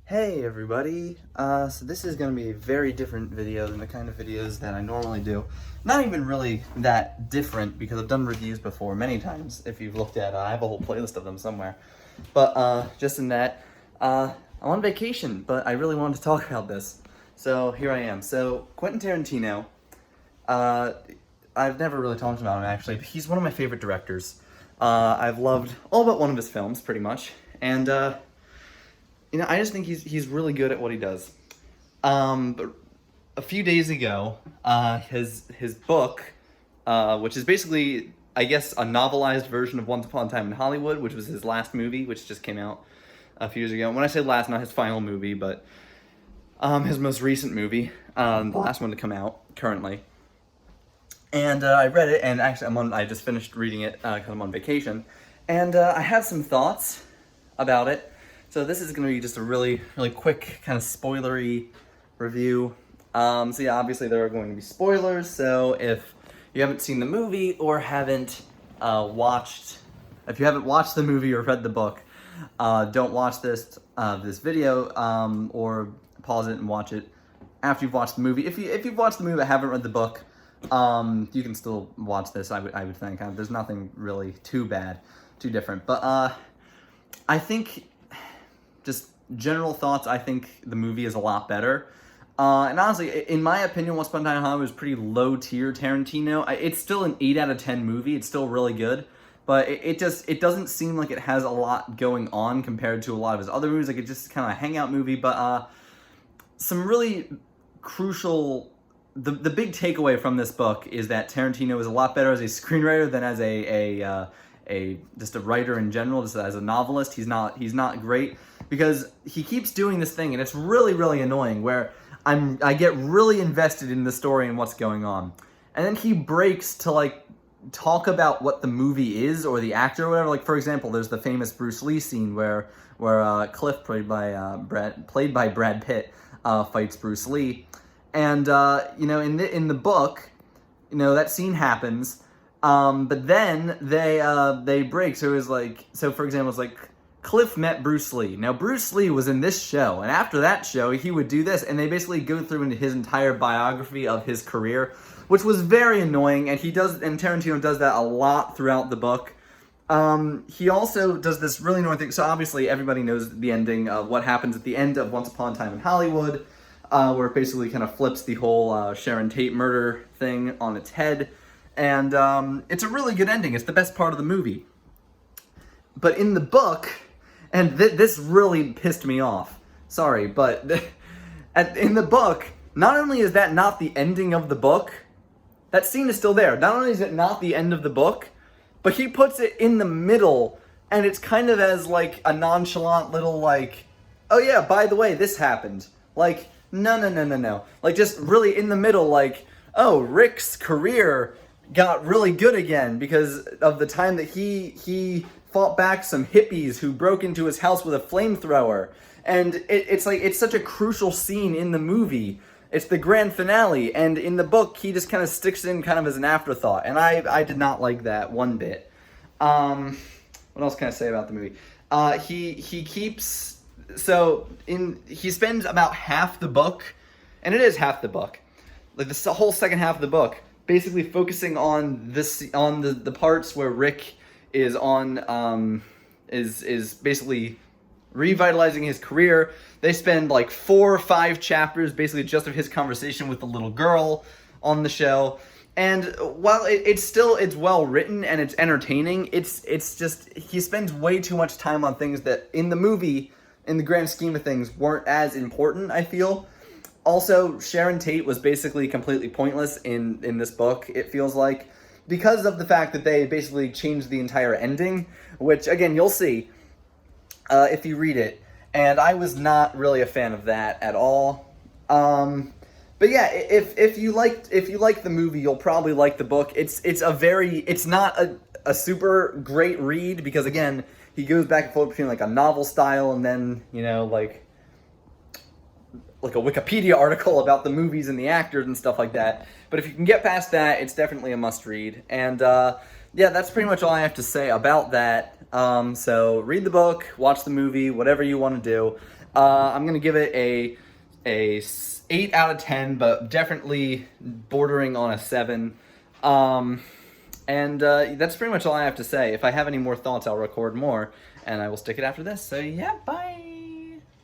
Hey everybody, so this is going to be a very different video than the kind of videos that I normally do. Not even really that different because I've done reviews before many times. If you've looked at, I have a whole playlist of them somewhere. But just in that, I'm on vacation, but I really wanted to talk about this. So here I am. So Quentin Tarantino, I've never really talked about him actually, but he's one of my favorite directors. I've loved all but one of his films pretty much, and I just think he's really good at what he does. But a few days ago, his book, which is basically, I guess, a novelized version of Once Upon a Time in Hollywood, which was his last movie, which just came out a few years ago. When I say last, not his final movie, but his most recent movie, the last one to come out currently. And I read it, and actually I just finished reading it because I'm on vacation, and I have some thoughts about it. So this is going to be just a really quick, kind of spoilery review. So yeah, obviously there are going to be spoilers, so if you haven't seen the movie or haven't watched the movie or read the book, don't watch this video, or pause it and watch it after you've watched the movie. If you've watched the movie but haven't read the book, you can still watch this, I would think. There's nothing really too different. But I think, just general thoughts, I think the movie is a lot better. And honestly, in my opinion, Once Upon a Time in Hollywood is pretty low-tier Tarantino. It's still an 8 out of 10 movie. It's still really good. But it doesn't seem like it has a lot going on compared to a lot of his other movies. Like, it's just kind of a hangout movie. But some really crucial... The big takeaway from this book is that Tarantino is a lot better as a screenwriter than as just a writer in general, just as a novelist. He's not great, because he keeps doing this thing, and it's really annoying, where I get really invested in the story and what's going on, and then he breaks to talk about what the movie is or the actor or whatever. Like, for example, there's the famous Bruce Lee scene where Cliff, played by Brad Pitt, fights Bruce Lee, and in the book, that scene happens. But then they break. So it was for example, it's like Cliff met Bruce Lee. Now Bruce Lee was in this show, and after that show, he would do this, and they basically go through into his entire biography of his career, which was very annoying. And Tarantino does that a lot throughout the book. He also does this really annoying thing. So obviously everybody knows the ending of what happens at the end of Once Upon a Time in Hollywood, where it basically kind of flips the whole Sharon Tate murder thing on its head. And it's a really good ending. It's the best part of the movie. But in the book, and this really pissed me off. Sorry, but in the book, not only is that not the ending of the book, that scene is still there. Not only is it not the end of the book, but he puts it in the middle, and it's kind of as a nonchalant little oh yeah, by the way, this happened. No. Just really in the middle, oh, Rick's career got really good again because of the time that he fought back some hippies who broke into his house with a flamethrower. And it's such a crucial scene in the movie. It's the grand finale, and in the book, he just kind of sticks in kind of as an afterthought, and I did not like that one bit. What else can I say about the movie? He spends about half the book, and it is half the book, the whole second half of the book, basically focusing on the parts where Rick is is basically revitalizing his career. They spend 4 or 5 chapters basically just of his conversation with the little girl on the show. And while it's well written and it's entertaining, it's just he spends way too much time on things that in the movie, in the grand scheme of things, weren't as important, I feel. Also, Sharon Tate was basically completely pointless in this book, it feels like, because of the fact that they basically changed the entire ending, which, again, you'll see if you read it, and I was not really a fan of that at all. But yeah, if you like the movie, you'll probably like the book. It's not a super great read, because, again, he goes back and forth between a novel style and then, a Wikipedia article about the movies and the actors and stuff like that. But if you can get past that, it's definitely a must-read. And, yeah, that's pretty much all I have to say about that. So read the book, watch the movie, whatever you want to do. I'm gonna give it a 8 out of 10, but definitely bordering on a 7. That's pretty much all I have to say. If I have any more thoughts, I'll record more, and I will stick it after this. So yeah, bye.